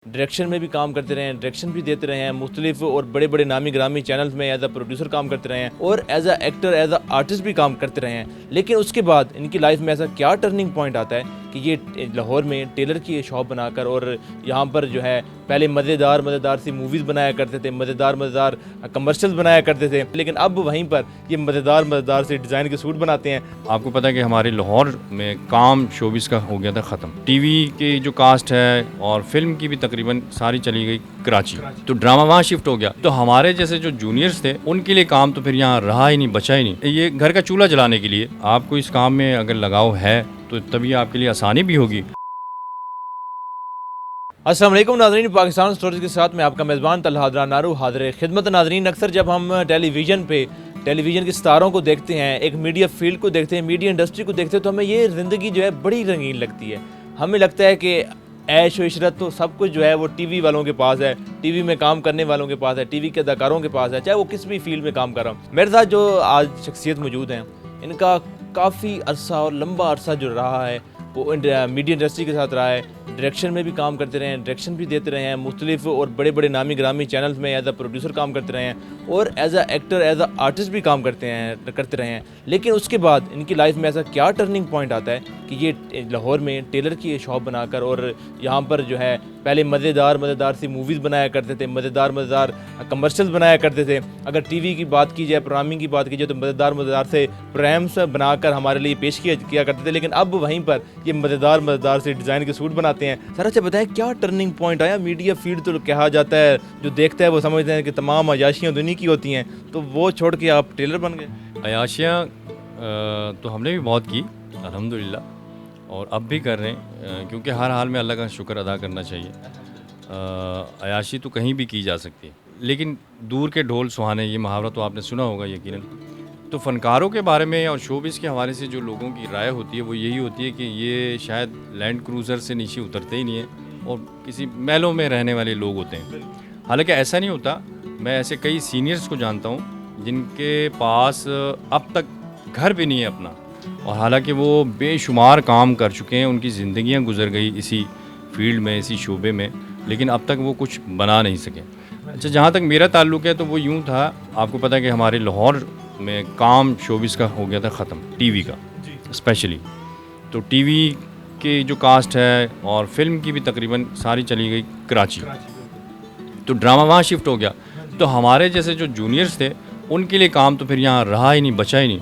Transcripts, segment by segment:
Direction में भी काम करते रहे हैं, डायरेक्शन भी देते रहे हैं, मुख्तलिफ और बड़े बड़े नामी ग्रामी चैनल्स में एज अ प्रोड्यूसर काम करते रहे हैं और as a actor as a artist भी काम करते रहे हैं। लेकिन उसके बाद इनकी लाइफ में ऐसा क्या टर्निंग पॉइंट आता है कि ये लाहौर में टेलर की शॉप बनाकर और यहाँ पर जो है पहले मज़ेदार सी मूवीज़ बनाया करते थे, मज़ेदार कमर्शियल्स बनाया करते थे, लेकिन अब वहीं पर ये मज़ेदार से डिज़ाइन के सूट बनाते हैं। आपको पता है कि हमारे लाहौर में काम शोबिस का हो गया था ख़त्म। टीवी की जो कास्ट है और फिल्म की भी तकरीबन सारी चली गई कराची, तो ड्रामा वहाँ शिफ्ट हो गया। तो हमारे जैसे जो जूनियर्स थे उनके लिए काम तो फिर यहाँ रहा ही नहीं, बचा ही नहीं। ये घर का चूल्हा जलाने के लिए आपको इस काम में अगर लगाव है तो तभी आपके लिए आसानी भी होगी। अस्सलाम वालेकुम नाज़रीन, पाकिस्तान स्टोरीज़ के साथ मैं आपका मेज़बान तलहा हदरा नारू हाज़िर खिदमत। नाज़रीन, अक्सर जब हम टेलीविज़न के सितारों को देखते हैं, एक मीडिया फील्ड को देखते हैं, मीडिया इंडस्ट्री को देखते हैं, तो हमें ये ज़िंदगी जो है बड़ी रंगीन लगती है। हमें लगता है कि ऐश व इशरत तो सब कुछ जो है वो टीवी वालों के पास है, टीवी में काम करने वालों के पास है, टीवी के अदाकारों के पास है, चाहे वो किस भी फील्ड में काम कर रहा हूँ। मेरे साथ जो आज शख्सियत मौजूद हैं, इनका काफ़ी अरसा और लंबा अरसा जो रहा है वो मीडिया इंडस्ट्री के साथ रहा है। डायरेक्शन में भी काम करते रहे हैं, डायरेक्शन भी देते रहे हैं, मुख्तलिफ और बड़े बड़े नामी ग्रामी चैनल्स में एज अ प्रोड्यूसर काम करते रहे हैं और as a actor as a artist भी काम करते रहे हैं। लेकिन उसके बाद इनकी लाइफ में ऐसा क्या टर्निंग पॉइंट आता है कि ये लाहौर में टेलर की शॉप बनाकर और यहाँ पर जो है पहले मज़ेदार सी मूवीज़ बनाया करते थे, मज़ेदार कमर्शियल्स बनाया करते थे। अगर टीवी की बात की जाए, प्रोग्रामिंग की बात की जाए, तो मज़ेदार से प्रोग्राम्स बनाकर हमारे लिए पेश किया करते थे। लेकिन अब वहीं पर ये मज़ेदार से डिज़ाइन के सूट बनाते हैं। सर अच्छा बताएं, क्या टर्निंग पॉइंट आया? मीडिया फील्ड तो कहा जाता है, जो देखता है वो समझते हैं कि तमाम अयाशियाँ दुनिया की होती हैं, तो वो छोड़ के आप टेलर बन गए। अयाशियाँ तो हमने भी बहुत की अल्हम्दुलिल्लाह, और अब भी कर रहे हैं, क्योंकि हर हाल में अल्लाह का शुक्र अदा करना चाहिए। अयाशी तो कहीं भी की जा सकती है, लेकिन दूर के ढोल सुहाने, ये मुहावरा तो आपने सुना होगा यकीनन। तो फ़नकारों के बारे में और शोबिस के हवाले से जो लोगों की राय होती है वो यही होती है कि ये शायद लैंड क्रूज़र से नीचे उतरते ही नहीं हैं और किसी महलों में रहने वाले लोग होते हैं। हालांकि ऐसा नहीं होता। मैं ऐसे कई सीनियर्स को जानता हूँ जिनके पास अब तक घर भी नहीं है अपना, और हालांकि वो बेशुमार काम कर चुके हैं, उनकी ज़िंदगियाँ गुजर गई इसी फील्ड में, इसी शोबे में, लेकिन अब तक वो कुछ बना नहीं सके। अच्छा, जहाँ तक मेरा ताल्लुक़ है तो वो यूँ था, आपको पता है कि हमारे लाहौर में काम शोबिस का हो गया था ख़त्म, टीवी का स्पेशली। तो टीवी की जो कास्ट है और फिल्म की भी तकरीबन सारी चली गई कराची, तो ड्रामा वहाँ शिफ्ट हो गया। तो हमारे जैसे जो जूनियर्स थे उनके लिए काम तो फिर यहाँ रहा ही नहीं, बचा ही नहीं,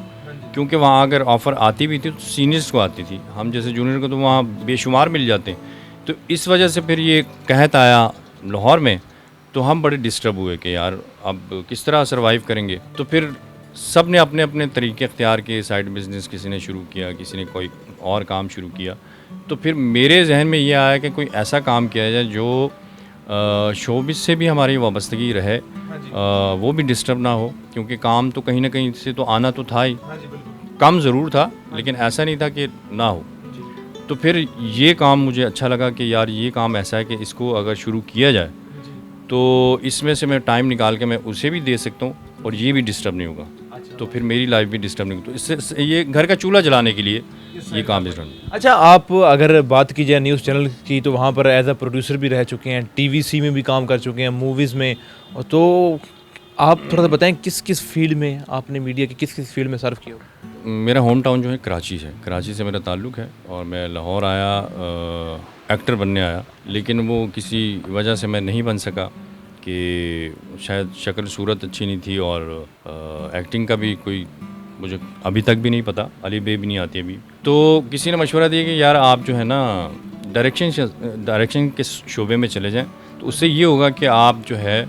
क्योंकि वहाँ अगर ऑफ़र आती भी थी तो सीनियर्स को आती थी, हम जैसे जूनियर को तो वहाँ बेशुमार मिल जाते हैं। तो इस वजह से फिर ये कहत आया लाहौर में, तो हम बड़े डिस्टर्ब हुए कि यार अब किस तरह सर्वाइव करेंगे। तो फिर सब ने अपने अपने तरीके अख्तियार किए, साइड बिज़नेस किसी ने शुरू किया, किसी ने कोई और काम शुरू किया। तो फिर मेरे जहन में ये आया कि कोई ऐसा काम किया जाए जो शोबिस से भी हमारी वाबस्तगी रहे, वो भी डिस्टर्ब ना हो, क्योंकि काम तो कहीं ना कहीं से तो आना तो था ही, कम ज़रूर था लेकिन ऐसा नहीं था कि ना हो। तो फिर ये काम मुझे अच्छा लगा कि यार ये काम ऐसा है कि इसको अगर शुरू किया जाए तो इसमें से मैं टाइम निकाल के मैं उसे भी दे सकता हूँ और ये भी डिस्टर्ब नहीं होगा। तो फिर मेरी लाइफ भी डिस्टर्ब नहीं होगी। तो इससे ये घर का चूल्हा जलाने के लिए ये काम डिस्टर्ब। अच्छा, आप अगर बात की जाए न्यूज़ चैनल की, तो वहाँ पर एज अ प्रोड्यूसर भी रह चुके हैं, टीवीसी में भी काम कर चुके हैं, मूवीज़ में। तो आप थोड़ा सा बताएं किस किस फील्ड में आपने मीडिया की किस किस फील्ड में सर्व किया? मेरा होम टाउन जो है कराची है, कराची से मेरा ताल्लुक़ है, और मैं लाहौर आया, एक्टर बनने आया, लेकिन वो किसी वजह से मैं नहीं बन सका, कि शायद शक्ल सूरत अच्छी नहीं थी और एक्टिंग का भी कोई मुझे अभी तक भी नहीं पता, अली बे भी नहीं आती अभी। तो किसी ने मशवरा दिया कि यार आप जो है ना डायरेक्शन के शोबे में चले जाएं, तो उससे ये होगा कि आप जो है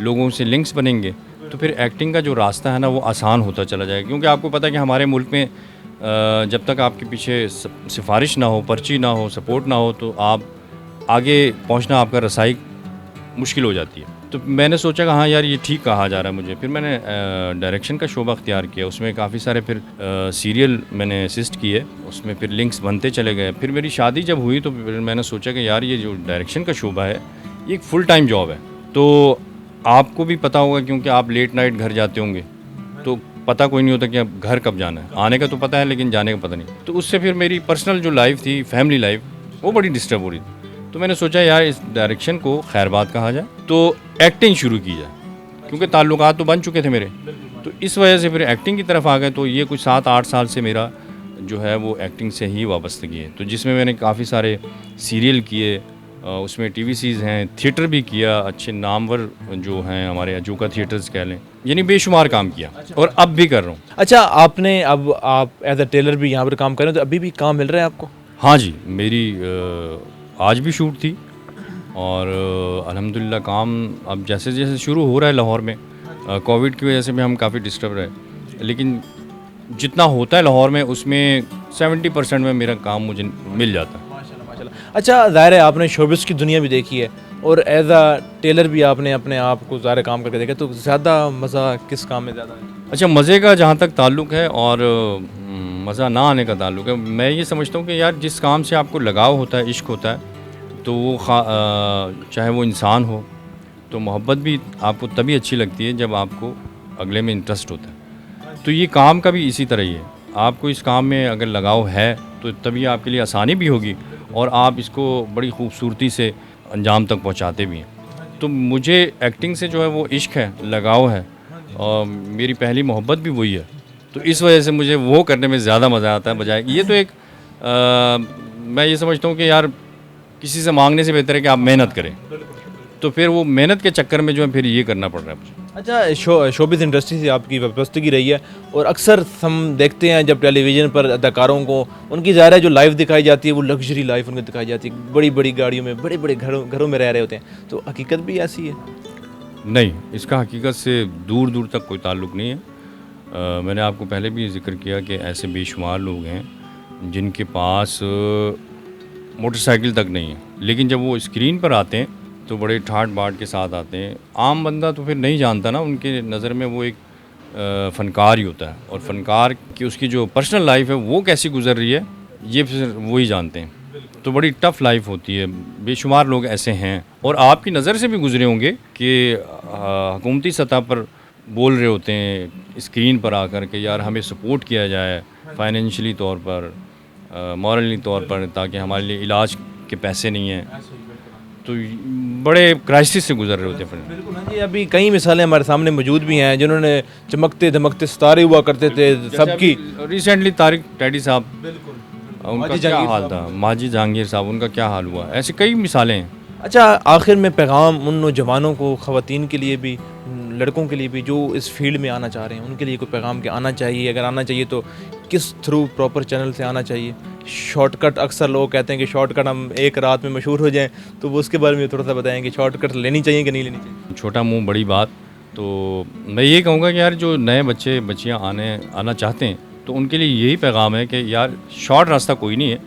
लोगों से लिंक्स बनेंगे, तो फिर एक्टिंग का जो रास्ता है ना वो आसान होता चला जाएगा। क्योंकि आपको पता है कि हमारे मुल्क में जब तक आपके पीछे सिफारिश ना हो, पर्ची ना हो, सपोर्ट ना हो, तो आप आगे पहुंचना, आपका रसाई मुश्किल हो जाती है। तो मैंने सोचा कि हाँ यार ये ठीक कहा जा रहा है मुझे। फिर मैंने डायरेक्शन का शोबा अख्तियार किया, उसमें काफ़ी सारे फिर सीरियल मैंने असिस्ट किए, उसमें फिर लिंक्स बनते चले गए। फिर मेरी शादी जब हुई तो फिर मैंने सोचा कि यार ये जो डायरेक्शन का शोबा है ये एक फुल टाइम जॉब है। तो आपको भी पता होगा, क्योंकि आप लेट नाइट घर जाते होंगे, तो पता कोई नहीं होता कि अब घर कब जाना है। आने का तो पता है लेकिन जाने का पता नहीं। तो उससे फिर मेरी पर्सनल जो लाइफ थी, फैमिली लाइफ, वो बड़ी डिस्टर्ब हो रही थी। तो मैंने सोचा यार इस डायरेक्शन को खैरबाद कहा जाए, तो एक्टिंग शुरू की जाए, क्योंकि ताल्लुकात तो बन चुके थे मेरे। तो इस वजह से फिर एक्टिंग की तरफ आ गए। तो ये कुछ 7-8 साल से मेरा जो है वो एक्टिंग से ही वाबस्तगी है। तो जिसमें मैंने काफ़ी सारे सीरियल किए, उसमें टीवीसीज़ हैं, थिएटर भी किया, अच्छे नामवर जो हैं हमारे अजूका थिएटर्स कह लें, यानी बेशुमार काम किया और अब भी कर रहा हूँ। अच्छा, आपने अब आप एज अ टेलर भी यहाँ पर काम कर रहे हैं, तो अभी भी काम मिल रहा है आपको? हाँ जी, मेरी आज भी शूट थी और अल्हम्दुलिल्लाह काम अब जैसे जैसे शुरू हो रहा है लाहौर में। कोविड की वजह से भी हम काफ़ी डिस्टर्ब रहे, लेकिन जितना होता है लाहौर में उसमें 70% में मेरा काम मुझे मिल जाता है। माशाल्लाह माशाल्लाह। अच्छा, ज़ाहिर है आपने शोबिस की दुनिया भी देखी है और एज अ टेलर भी आपने अपने आप को ज़ाहिर काम करके देखा, तो ज़्यादा मज़ा किस काम में ज़्यादा है? अच्छा, मज़े का जहाँ तक ताल्लुक़ है और मज़ा ना आने का ताल्लुक़ है, मैं ये समझता हूँ कि यार जिस काम से आपको लगाव होता है, इश्क होता है, तो वो चाहे वो इंसान हो, तो मोहब्बत भी आपको तभी अच्छी लगती है जब आपको अगले में इंटरेस्ट होता है। तो ये काम का भी इसी तरह ही है। आपको इस काम में अगर लगाव है तो तभी आपके लिए आसानी भी होगी और आप इसको बड़ी खूबसूरती से अंजाम तक पहुंचाते भी हैं। तो मुझे एक्टिंग से जो है वो इश्क है, लगाव है और मेरी पहली मोहब्बत भी वही है। तो इस वजह से मुझे वो करने में ज़्यादा मज़ा आता है बजाय ये तो एक मैं ये समझता हूँ कि यार किसी से मांगने से बेहतर है कि आप मेहनत करें। तो फिर वो मेहनत के चक्कर में जो है फिर ये करना पड़ रहा है मुझे। अच्छा, शोबिस इंडस्ट्री से आपकी वाबस्तगी रही है और अक्सर हम देखते हैं जब टेलीविज़न पर अदाकारों को उनकी ज़ाहिर है जो लाइफ दिखाई जाती है वो लग्जरी लाइफ उनको दिखाई जाती है, बड़ी बड़ी गाड़ियों में, बड़े बड़े घरों में रह रहे होते हैं। तो हकीकत भी ऐसी है? नहीं, इसका हकीकत से दूर दूर तक कोई ताल्लुक़ नहीं है। मैंने आपको पहले भी जिक्र किया कि ऐसे बेशुमार लोग हैं जिनके पास मोटरसाइकिल तक नहीं है, लेकिन जब वो स्क्रीन पर आते हैं तो बड़े ठाट बाट के साथ आते हैं। आम बंदा तो फिर नहीं जानता ना, उनके नज़र में वो एक फ़नकार ही होता है और फ़नकार की उसकी जो पर्सनल लाइफ है वो कैसी गुजर रही है ये फिर वो ही जानते हैं। तो बड़ी टफ़ लाइफ होती है। बेशुमार लोग ऐसे हैं और आपकी नज़र से भी गुजरे होंगे कि हुकूमती सतह पर बोल रहे होते हैं स्क्रीन पर आकर के यार हमें सपोर्ट किया जाए फाइनेंशियली तौर पर, मॉरली तौर पर, ताकि हमारे लिए इलाज के पैसे नहीं हैं। तो बड़े क्राइसिस से गुजर रहे होते हैं। बिल्कुल हाँ जी, अभी कई मिसालें हमारे सामने मौजूद भी हैं जिन्होंने चमकते धमकते सितारे हुआ करते थे सबकी। रिसेंटली तारिक टैडी साहब, उनका माजी क्या जहांगीर हाल था, माजी जहांगीर साहब, उनका क्या हाल हुआ, ऐसे कई मिसालें हैं। अच्छा, आखिर में पैगाम उन नौजवानों को, ख़वातीन के लिए भी, लड़कों के लिए भी जो इस फील्ड में आना चाह रहे हैं, उनके लिए कोई पैगाम के आना चाहिए? अगर आना चाहिए तो किस थ्रू, प्रॉपर चैनल से आना चाहिए? शॉर्टकट, अक्सर लोग कहते हैं कि शॉर्टकट हम एक रात में मशहूर हो जाएं, तो वो उसके बारे में थोड़ा सा बताएं कि शॉर्टकट लेनी चाहिए कि नहीं लेनी चाहिए? छोटा मुंह बड़ी बात। तो मैं ये कहूँगा कि यार जो नए बच्चे बच्चियाँ आना चाहते हैं तो उनके लिए यही पैगाम है कि यार शॉर्ट रास्ता कोई नहीं है,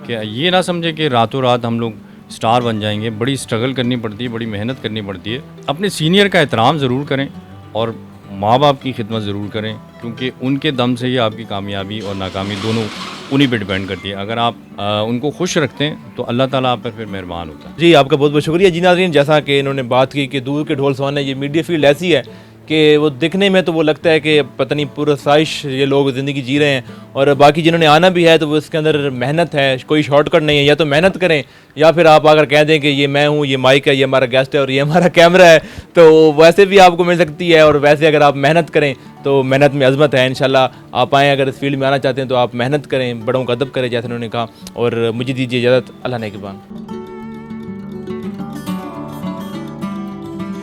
कि ये ना समझे कि रातों रात हम लोग स्टार बन जाएंगे। बड़ी स्ट्रगल करनी पड़ती है, बड़ी मेहनत करनी पड़ती है। अपने सीनियर का एहतराम ज़रूर करें और माँ बाप की खिदमत ज़रूर करें, क्योंकि उनके दम से ही आपकी कामयाबी और नाकामी दोनों उन्हीं पे डिपेंड करती है। अगर आप उनको खुश रखते हैं तो अल्लाह ताला आप पर फिर मेहरबान होता है। जी, आपका बहुत बहुत शुक्रिया। जी नाज़रीन, जैसा कि इन्होंने बात की कि दूर के ढोल सवाने, ये मीडिया फील्ड ऐसी है कि वो दिखने में तो वो लगता है कि पता नहीं पुरसाइश ये लोग ज़िंदगी जी रहे हैं, और बाकी जिन्होंने आना भी है तो वो इसके अंदर मेहनत है, कोई शॉर्टकट नहीं है। या तो मेहनत करें या फिर आप अगर कह दें कि ये मैं हूँ, ये माइक है, ये हमारा गेस्ट है और ये हमारा कैमरा है, तो वैसे भी आपको मिल सकती है। और वैसे अगर आप मेहनत करें तो मेहनत में अज़मत है। इंशाल्लाह आप आएँ, अगर इस फील्ड में आना चाहते हैं तो आप मेहनत करें, बड़ों का अदब करें जैसे उन्होंने कहा। और मुझे दीजिए इजाज़त, अल्लाह ने के बाद।